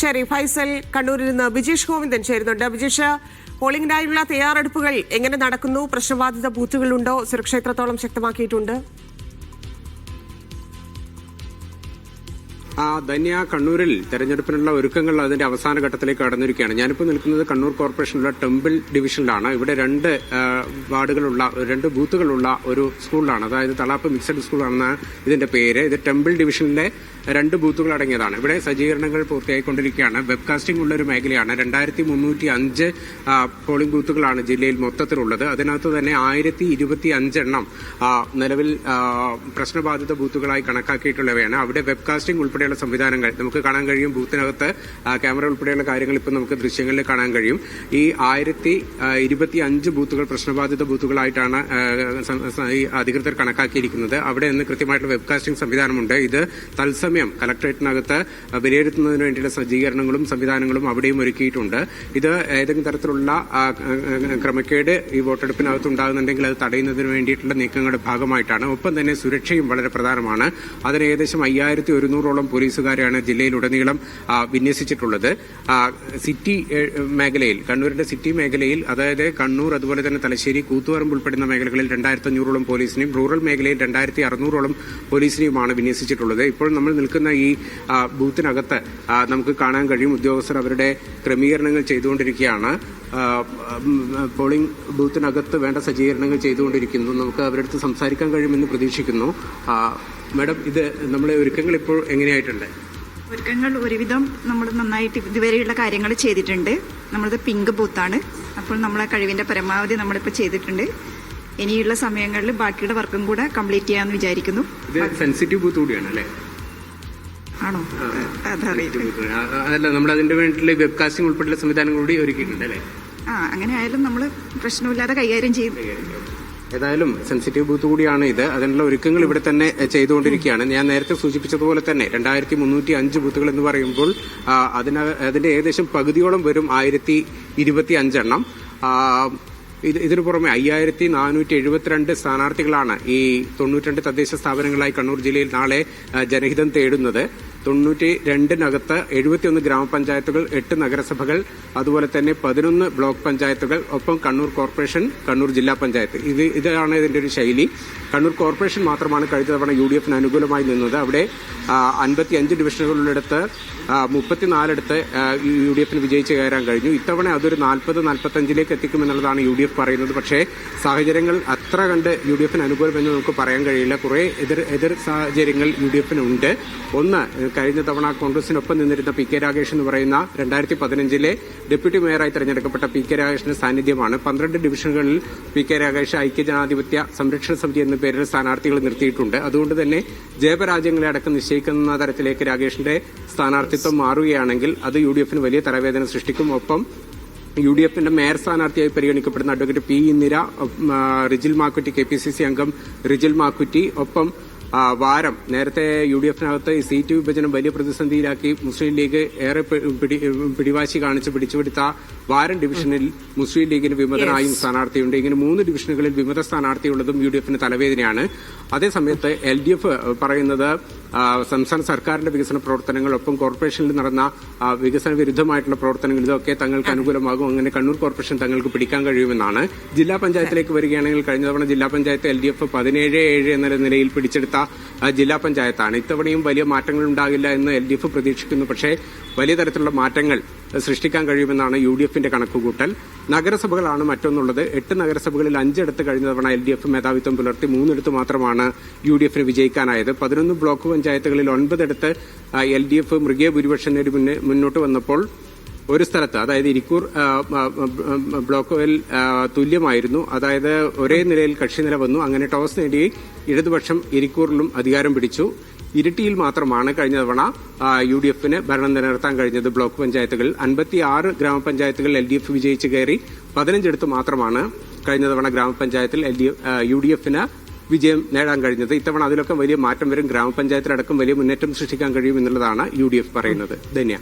ശരി, ഫൈസൽ കണ്ണൂരിൽ നിന്ന് ബിജീഷ് ഗോവിന്ദൻ ചേരുന്നുണ്ട്. ബിജീഷ്, പോളിംഗിനായുള്ള തയ്യാറെടുപ്പുകൾ എങ്ങനെ നടക്കുന്നു? പ്രശ്നബാധിത ബൂത്തുകളുണ്ടോ? സുരക്ഷ എത്രത്തോളം ശക്തമാക്കിയിട്ടുണ്ട്? ധന്യ, കണ്ണൂരിൽ തെരഞ്ഞെടുപ്പിനുള്ള ഒരുക്കങ്ങൾ അതിന്റെ അവസാന ഘട്ടത്തിലേക്ക് കടന്നിരിക്കുകയാണ്. ഞാനിപ്പോൾ നിൽക്കുന്നത് കണ്ണൂർ കോർപ്പറേഷനിലുള്ള ടെമ്പിൾ ഡിവിഷനിലാണ്. ഇവിടെ രണ്ട് ബൂത്തുകളുള്ള ഒരു സ്കൂളിലാണ്. അതായത് തളാപ്പ് മിക്സഡ് സ്കൂളാണ് ഇതിന്റെ പേര്. ഇത് ടെമ്പിൾ ഡിവിഷനിലെ 2 ബൂത്തുകൾ അടങ്ങിയതാണ്. ഇവിടെ സജ്ജീകരണങ്ങൾ പൂർത്തിയായിക്കൊണ്ടിരിക്കുകയാണ്. വെബ്കാസ്റ്റിംഗ് ഉള്ള ഒരു മേഖലയാണ്. 2305 പോളിംഗ് ബൂത്തുകളാണ് ജില്ലയിൽ മൊത്തത്തിലുള്ളത്. അതിനകത്ത് തന്നെ 1025 എണ്ണം നിലവിൽ പ്രശ്നബാധിത ബൂത്തുകളായി കണക്കാക്കിയിട്ടുള്ളവയാണ്. അവിടെ വെബ്കാസ്റ്റിംഗ് ഉൾപ്പെടെയുള്ള സംവിധാനങ്ങൾ നമുക്ക് കാണാൻ കഴിയും. ബൂത്തിനകത്ത് ക്യാമറ ഉൾപ്പെടെയുള്ള കാര്യങ്ങൾ ഇപ്പോൾ നമുക്ക് ദൃശ്യങ്ങളിൽ കാണാൻ കഴിയും. ഈ 1025 ബൂത്തുകൾ പ്രശ്നബാധിത ബൂത്തുകളായിട്ടാണ് ഈ അധികൃതർ കണക്കാക്കിയിരിക്കുന്നത്. അവിടെ നിന്ന് കൃത്യമായിട്ടുള്ള വെബ്കാസ്റ്റിംഗ് സംവിധാനമുണ്ട്. ഇത് തത്സമയം കലക്ടറേറ്റിനകത്ത് വിലയിരുത്തുന്നതിന് വേണ്ടിയുള്ള സജ്ജീകരണങ്ങളും സംവിധാനങ്ങളും അവിടെയും ഒരുക്കിയിട്ടുണ്ട്. ഇത് ഏതെങ്കിലും തരത്തിലുള്ള ക്രമക്കേട് ഈ വോട്ടെടുപ്പിനകത്ത് ഉണ്ടാകുന്നുണ്ടെങ്കിൽ അത് തടയുന്നതിന് വേണ്ടിയിട്ടുള്ള നീക്കങ്ങളുടെ ഭാഗമായിട്ടാണ്. ഒപ്പം തന്നെ സുരക്ഷയും വളരെ പ്രധാനമാണ്. അതിന് ഏകദേശം 5100ഓളം പോലീസുകാരെയാണ് ജില്ലയിലുടനീളം വിന്യസിച്ചിട്ടുള്ളത്. സിറ്റി മേഖലയിൽ, കണ്ണൂരിന്റെ സിറ്റി മേഖലയിൽ, അതായത് കണ്ണൂർ, അതുപോലെ തന്നെ തലശ്ശേരി, കൂത്തുപറമ്പ് ഉൾപ്പെടുന്ന മേഖലകളിൽ 2500ഓളം പോലീസിനെയും റൂറൽ മേഖലയിൽ 2600ഓളം പോലീസിനെയുമാണ് വിന്യസിച്ചിട്ടുള്ളത്. ഇപ്പോൾ നമ്മൾ നിൽക്കുന്ന ഈ ബൂത്തിനകത്ത് നമുക്ക് കാണാൻ കഴിയും ഉദ്യോഗസ്ഥർ അവരുടെ ക്രമീകരണങ്ങൾ ചെയ്തുകൊണ്ടിരിക്കുകയാണ്. പോളിംഗ് ബൂത്തിനകത്ത് വേണ്ട സജ്ജീകരണങ്ങൾ ചെയ്തുകൊണ്ടിരിക്കുന്നു. നമുക്ക് അവരുടെ അടുത്ത് സംസാരിക്കാൻ കഴിയുമെന്ന് പ്രതീക്ഷിക്കുന്നു. മാഡം, ഇത് നമ്മളെ ഒരുക്കങ്ങൾ ഇപ്പോൾ എങ്ങനെയായിട്ടുണ്ട്? ഒരുക്കങ്ങൾ ഒരുവിധം നമ്മൾ നന്നായിട്ട് ഇതുവരെയുള്ള കാര്യങ്ങൾ ചെയ്തിട്ടുണ്ട്. നമ്മളത് പിങ്ക് ബൂത്താണ്. അപ്പോൾ നമ്മളെ കഴിവിന്റെ പരമാവധി നമ്മളിപ്പോൾ ചെയ്തിട്ടുണ്ട്. ഇനിയുള്ള സമയങ്ങളിൽ ബാക്കിയുള്ള വർക്കും കൂടെ കംപ്ലീറ്റ് ചെയ്യാമെന്ന് വിചാരിക്കുന്നു. ഇത് സെൻസിറ്റീവ് ബൂത്ത് കൂടിയാണ് അല്ലേ? ആണോ? അതല്ല, നമ്മൾ അതിന്റെ വേണ്ടിയിട്ടുള്ള വെബ്കാസ്റ്റിംഗ് ഉൾപ്പെടെയുള്ള സംവിധാനങ്ങൾ കൂടി ഒരുക്കിയിട്ടുണ്ട് അല്ലേ? അങ്ങനെ ആയാലും നമ്മൾ പ്രശ്നമില്ലാതെ കൈകാര്യം ചെയ്യും. ഏതായാലും സെൻസിറ്റീവ് ബൂത്ത് കൂടിയാണ് ഇത്. അതിനുള്ള ഒരുക്കങ്ങൾ ഇവിടെ തന്നെ ചെയ്തുകൊണ്ടിരിക്കുകയാണ്. ഞാൻ നേരത്തെ സൂചിപ്പിച്ചതുപോലെ തന്നെ 2305 ബൂത്തുകൾ എന്ന് പറയുമ്പോൾ അതിന്റെ ഏകദേശം പകുതിയോളം വരും 1025 എണ്ണം. ഇതിനു പുറമെ 5472 സ്ഥാനാർത്ഥികളാണ് ഈ 92 തദ്ദേശ സ്ഥാപനങ്ങളായി കണ്ണൂർ ജില്ലയിൽ നാളെ ജനഹിതം തേടുന്നത്. 92നകത്ത് 71 ഗ്രാമപഞ്ചായത്തുകൾ, 8 നഗരസഭകൾ, അതുപോലെ തന്നെ 11 ബ്ലോക്ക് പഞ്ചായത്തുകൾ, ഒപ്പം കണ്ണൂർ കോർപ്പറേഷൻ, കണ്ണൂർ ജില്ലാ പഞ്ചായത്ത്. ഇതാണ് ഇതിന്റെ ഒരു ശൈലി. കണ്ണൂർ കോർപ്പറേഷൻ മാത്രമാണ് കഴിഞ്ഞ തവണ UDFന് അനുകൂലമായി നിന്നത്. അവിടെ 55 ഡിവിഷനുകളിലെടുത്ത് 34 UDFന് വിജയിച്ച് കയറാൻ കഴിഞ്ഞു. ഇത്തവണ അതൊരു 40-45 എത്തിക്കുമെന്നുള്ളതാണ് UDF പറയുന്നത്. പക്ഷേ സാഹചര്യങ്ങൾ അത്ര കണ്ട് UDFന് അനുകൂലമെന്ന് നമുക്ക് പറയാൻ കഴിയില്ല. കുറെ എതിർ സാഹചര്യങ്ങൾ UDFനുണ്ട്. ഒന്ന്, കഴിഞ്ഞ തവണ കോൺഗ്രസിനൊപ്പം നിന്നിരുന്ന PK രാഗേഷ് എന്ന് പറയുന്ന 2015 ഡെപ്യൂട്ടി മേയറായി തെരഞ്ഞെടുക്കപ്പെട്ട PK രാഗേഷിന്റെ സാന്നിധ്യമാണ്. 12 ഡിവിഷനുകളിൽ PK രാഗേഷ് ഐക്യജനാധിപത്യ സംരക്ഷണ സമിതി എന്ന പേരിൽ സ്ഥാനാർത്ഥികൾ നിർത്തിയിട്ടുണ്ട്. അതുകൊണ്ട് തന്നെ ജയപരാജയങ്ങളെ അടക്കം നിശ്ചയിക്കുന്ന തരത്തിലേക്ക് രാഗേഷിന്റെ സ്ഥാനാർത്ഥിത്വം മാറുകയാണെങ്കിൽ അത് UDFന് വലിയ തലവേദന സൃഷ്ടിക്കും. ഒപ്പം UDFന്റെ മേയർ സ്ഥാനാർത്ഥിയായി പരിഗണിക്കപ്പെടുന്ന advocate P. Indira, Rijil Makkutty, KPCC അംഗം റിജിൽ മാക്കുറ്റി, ഒപ്പം വാരം നേരത്തെ UDFനകത്ത് ഈ സീറ്റ് വിഭജനം വലിയ പ്രതിസന്ധിയിലാക്കി മുസ്ലിം ലീഗ് ഏറെ പിടിവാശി കാണിച്ച് പിടിച്ചുപിടുത്ത വാരം ഡിവിഷനിൽ മുസ്ലിം ലീഗിന് വിമതനായും സ്ഥാനാർത്ഥിയുണ്ട്. ഇങ്ങനെ 3 ഡിവിഷനുകളിൽ വിമത സ്ഥാനാർത്ഥിയുള്ളതും UDFന് തലവേദനയാണ്. അതേസമയത്ത് LDF പറയുന്നത് സംസ്ഥാന സർക്കാരിന്റെ വികസന പ്രവർത്തനങ്ങൾ, ഒപ്പം കോർപ്പറേഷനിൽ നടന്ന വികസന വിരുദ്ധമായിട്ടുള്ള പ്രവർത്തനങ്ങൾ, ഇതൊക്കെ തങ്ങൾക്ക് അനുകൂലമാകും. അങ്ങനെ കണ്ണൂർ കോർപ്പറേഷൻ തങ്ങൾക്ക് പിടിക്കാൻ കഴിയുമെന്നാണ്. ജില്ലാ പഞ്ചായത്തിലേക്ക് വരികയാണെങ്കിൽ കഴിഞ്ഞ തവണ ജില്ലാ പഞ്ചായത്ത് LDF 17-7 എന്ന നിലയിൽ പിടിച്ചെടുത്ത ജില്ലാ പഞ്ചായത്താണ്. ഇത്തവണയും വലിയ മാറ്റങ്ങൾ ഉണ്ടാകില്ല എന്ന് LDF പ്രതീക്ഷിക്കുന്നു. പക്ഷേ വലിയ തരത്തിലുള്ള മാറ്റങ്ങൾ സൃഷ്ടിക്കാൻ കഴിയുമെന്നാണ് UDFന്റെ കണക്കുകൂട്ടൽ. നഗരസഭകളാണ് മറ്റൊന്നുള്ളത്. 8 നഗരസഭകളിൽ 5 കഴിഞ്ഞ തവണ LDF മേധാവിത്വം പുലർത്തി. 3 മാത്രമാണ് UDFന് വിജയിക്കാനായത്. 11 ബ്ലോക്ക് പഞ്ചായത്തുകളിൽ 9 LDF മൃഗീയ ഭൂരിപക്ഷം നേടി മുന്നോട്ട് വന്നപ്പോൾ ഒരു സ്ഥലത്ത്, അതായത് ഇരിക്കൂർ ബ്ലോക്കിൽ തുല്യമായിരുന്നു. അതായത് ഒരേ നിലയിൽ കക്ഷിനില വന്നു. അങ്ങനെ ടോസ് നേടി ഇടതുപക്ഷം ഇരിക്കൂറിലും അധികാരം പിടിച്ചു. ഇരിട്ടിയിൽ മാത്രമാണ് കഴിഞ്ഞ തവണ UDFന് ഭരണം നിലനിർത്താൻ കഴിഞ്ഞത്. ബ്ലോക്ക് പഞ്ചായത്തുകളിൽ 56 ഗ്രാമപഞ്ചായത്തുകൾ LDF വിജയിച്ച് കയറി. 15 മാത്രമാണ് കഴിഞ്ഞ തവണ ഗ്രാമപഞ്ചായത്തിൽ UDFന് വിജയം നേടാൻ കഴിഞ്ഞത്. ഇത്തവണ അതിലൊക്കെ വലിയ മാറ്റം വരും. ഗ്രാമപഞ്ചായത്തിലടക്കം വലിയ മുന്നേറ്റം സൃഷ്ടിക്കാൻ കഴിയും എന്നുള്ളതാണ് UDF പറയുന്നത്. ധന്യ.